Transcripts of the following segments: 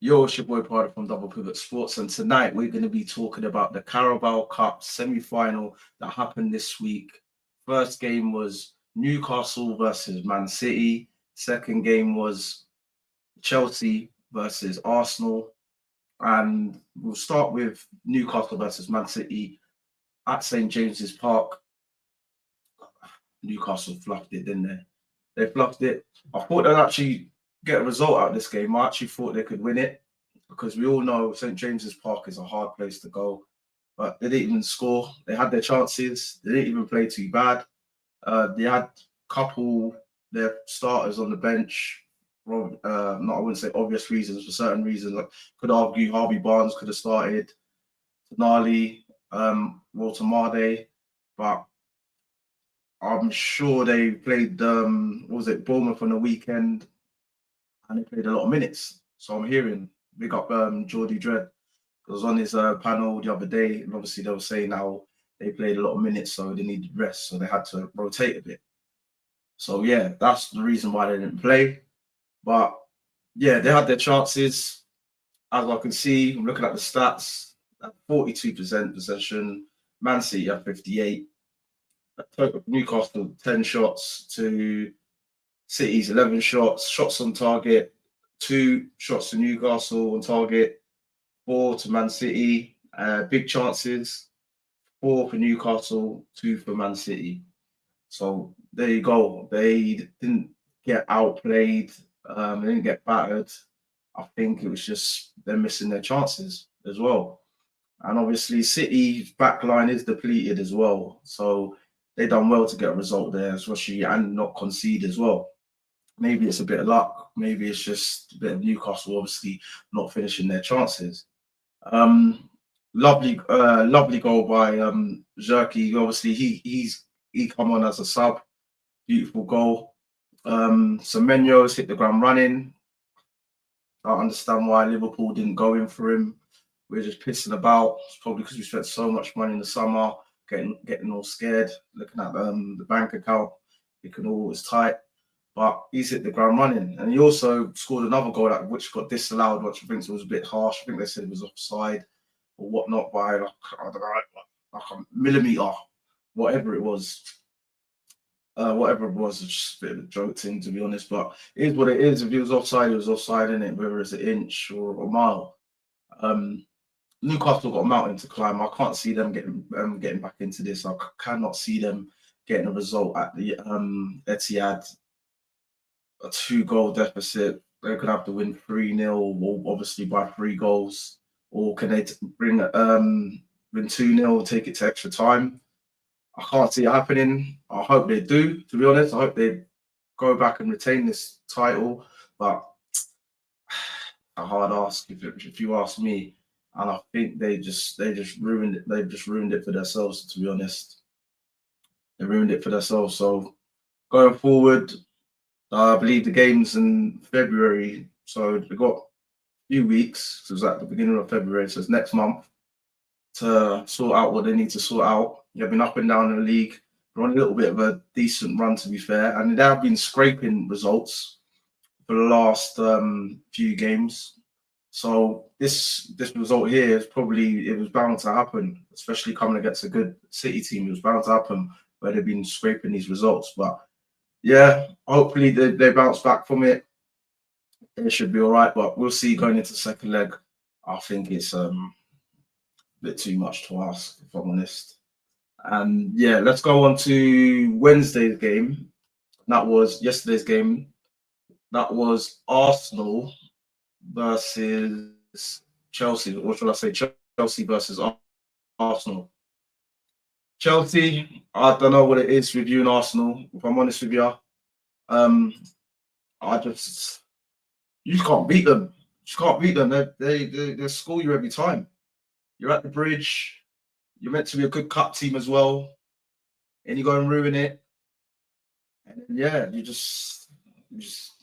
Yo, it's your boy Prada from Double Pivot Sports, and tonight we're going to be talking about the Carabao Cup semi-final that happened this week. First game was Newcastle versus Man City. Second game was Chelsea versus Arsenal, and we'll start with Newcastle versus Man City at St James's Park. Newcastle fluffed it, didn't they? They fluffed it. I thought they'd actually get a result out of this game. I actually thought they could win it because we all know St James's Park is a hard place to go. But they didn't even score. They had their chances. They didn't even play too bad. They had a couple their starters on the bench. Not I wouldn't say obvious reasons, for certain reasons. I could argue Harvey Barnes could have started, Tonali, Walter Marde, but I'm sure they played what was it, Bournemouth on the weekend, and they played a lot of minutes. So I'm hearing big up Geordie Dredd. I was on his panel the other day, and obviously they were saying how they played a lot of minutes, so they needed rest, so they had to rotate a bit. So yeah, that's the reason why they didn't play. But yeah, they had their chances. As I can see, I'm looking at the stats, 42% possession, Man City at 58. Newcastle 10 shots to City's 11 shots, shots on target, 2 shots to Newcastle on target, 4 to Man City, big chances, 4 for Newcastle, 2 for Man City. So there you go. They didn't get outplayed, they didn't get battered. I think it was just they're missing their chances as well. And obviously City's back line is depleted as well. So they done well to get a result there, especially, and not concede as well. Maybe it's a bit of luck. Maybe it's just a bit of Newcastle obviously not finishing their chances. Lovely goal by Xerxes. Obviously, he come on as a sub. Beautiful goal. Semenyo's hit the ground running. I understand why Liverpool didn't go in for him. We're just pissing about. It's probably because we spent so much money in the summer, getting all scared, looking at the bank account, thinking all was tight. But he's hit the ground running, and he also scored another goal which got disallowed, which I think was a bit harsh. I think they said it was offside or whatnot by like a millimeter, whatever it was. It's just a bit of a joke thing, to be honest. But it is what it is. If he was offside, he was offside, innit? Whether it's an inch or a mile. Newcastle got a mountain to climb. I can't see them getting back into this. I cannot see them getting a result at the Etihad. A 2-goal deficit. They're gonna have to win 3-0, or obviously by 3 goals, or can they win 2-0, take it to extra time? I can't see it happening. I hope they do, to be honest. I hope they go back and retain this title, but a hard ask if you ask me. And I think they just ruined it. They've just ruined it for themselves, to be honest. They ruined it for themselves. So going forward, I believe the game's in February, so they've got a few weeks. So it's at the beginning of February, so it's next month, to sort out what they need to sort out. They've been up and down in the league. They're on a little bit of a decent run, to be fair, and they have been scraping results for the last few games. So this result here is probably, it was bound to happen, especially coming against a good City team. It was bound to happen where they've been scraping these results, but yeah, hopefully they bounce back from it. It should be all right, but we'll see going into the second leg. I think it's a bit too much to ask, if I'm honest. And yeah, let's go on to Wednesday's game. That was yesterday's game. That was Arsenal versus Chelsea, or should I say Chelsea versus Arsenal. Chelsea, I don't know what it is with you and Arsenal, if I'm honest with you. You just can't beat them. You just can't beat them. They score you every time. You're at the bridge. You're meant to be a good cup team as well, and you go and ruin it. And yeah, you just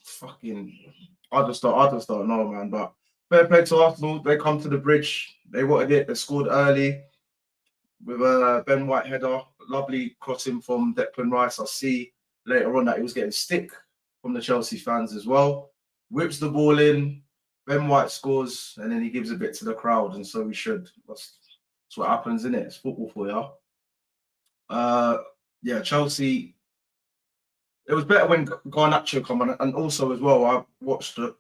fucking. I just don't know, man. But fair play to Arsenal. They come to the bridge. They wanted it. They scored early with a Ben White header. Lovely crossing from Declan Rice. I see later on that he was getting stick from the Chelsea fans as well. Whips the ball in. Ben White scores and then he gives a bit to the crowd, and so he should. That's what happens, isn't it? It's football for you. Yeah, Chelsea. It was better when Garnacho come on, and also as well, I watched the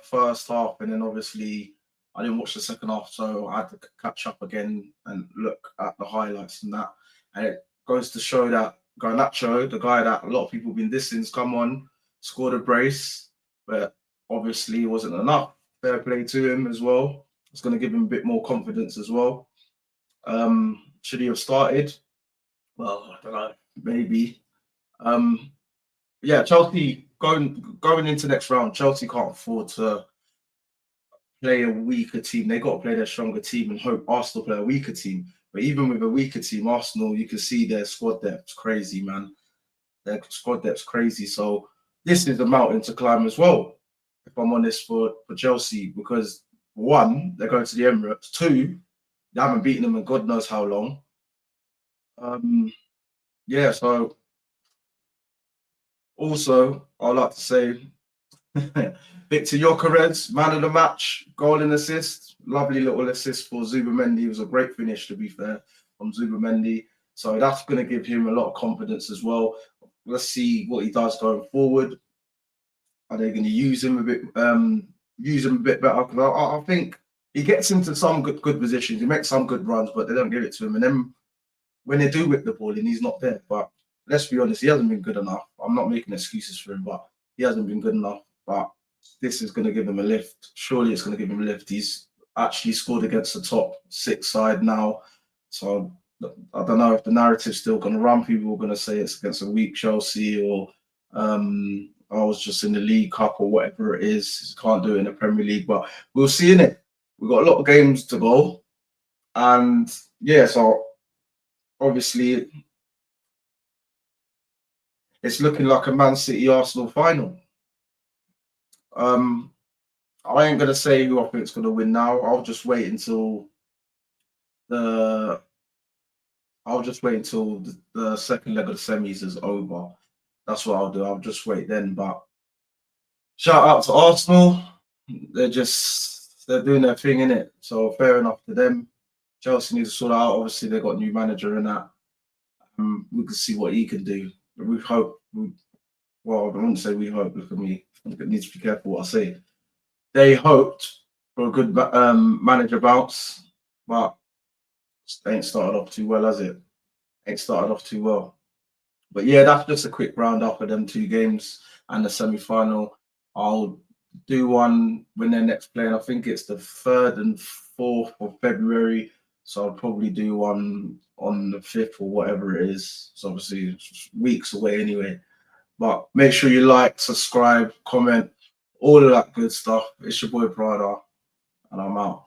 first half, and then obviously I didn't watch the second half, so I had to catch up again and look at the highlights and that. And it goes to show that Garnacho, the guy that a lot of people have been dissing, has come on, scored a brace, but obviously it wasn't enough. Fair play to him as well. It's going to give him a bit more confidence as well. Should he have started? Well, I don't know, maybe. Yeah, Chelsea going into next round. Chelsea can't afford to play a weaker team. They got to play their stronger team and hope Arsenal play a weaker team. But even with a weaker team, Arsenal, you can see their squad depth's crazy, man. Their squad depth's crazy. So this is a mountain to climb as well, if I'm honest, for Chelsea, because one, they're going to the Emirates. Two, they haven't beaten them in God knows how long. Yeah, so also, I'd like to say Victor Gyökeres, man of the match, goal and assist. Lovely little assist for Zubimendi. It was a great finish, to be fair, from Zubimendi. So that's going to give him a lot of confidence as well. Let's see what he does going forward. Are they going to use him a bit better? Because I think he gets into some good positions. He makes some good runs, but they don't give it to him. And then when they do whip the ball in, he's not there. But let's be honest, he hasn't been good enough. I'm not making excuses for him, but he hasn't been good enough. But this is going to give him a lift. Surely it's going to give him a lift. He's actually scored against the top 6 side now. So I don't know if the narrative's still going to run. People are going to say it's against a weak Chelsea, or I was just in the League Cup or whatever it is. Can't do it in the Premier League, but we'll see in it. We've got a lot of games to go. And yeah, so obviously it's looking like a Man City Arsenal final. I ain't gonna say who I think is gonna win now. I'll just wait until the second leg of the semis is over. That's what I'll do. I'll just wait then. But shout out to Arsenal. They're doing their thing, innit? So fair enough to them. Chelsea needs to sort out. Obviously, they've got a new manager and that. We can see what he can do. We hope. Well, I wouldn't say we hope. Look at me. I need to be careful what I say. They hoped for a good manager bounce, but it ain't started off too well, has it? Ain't started off too well. But yeah, that's just a quick roundup of them 2 games and the semi-final. I'll do one when they're next playing. I think it's the 3rd and 4th of February. So I'll probably do one on the 5th or whatever it is. It's obviously weeks away anyway. But make sure you like, subscribe, comment, all of that good stuff. It's your boy Prada, and I'm out.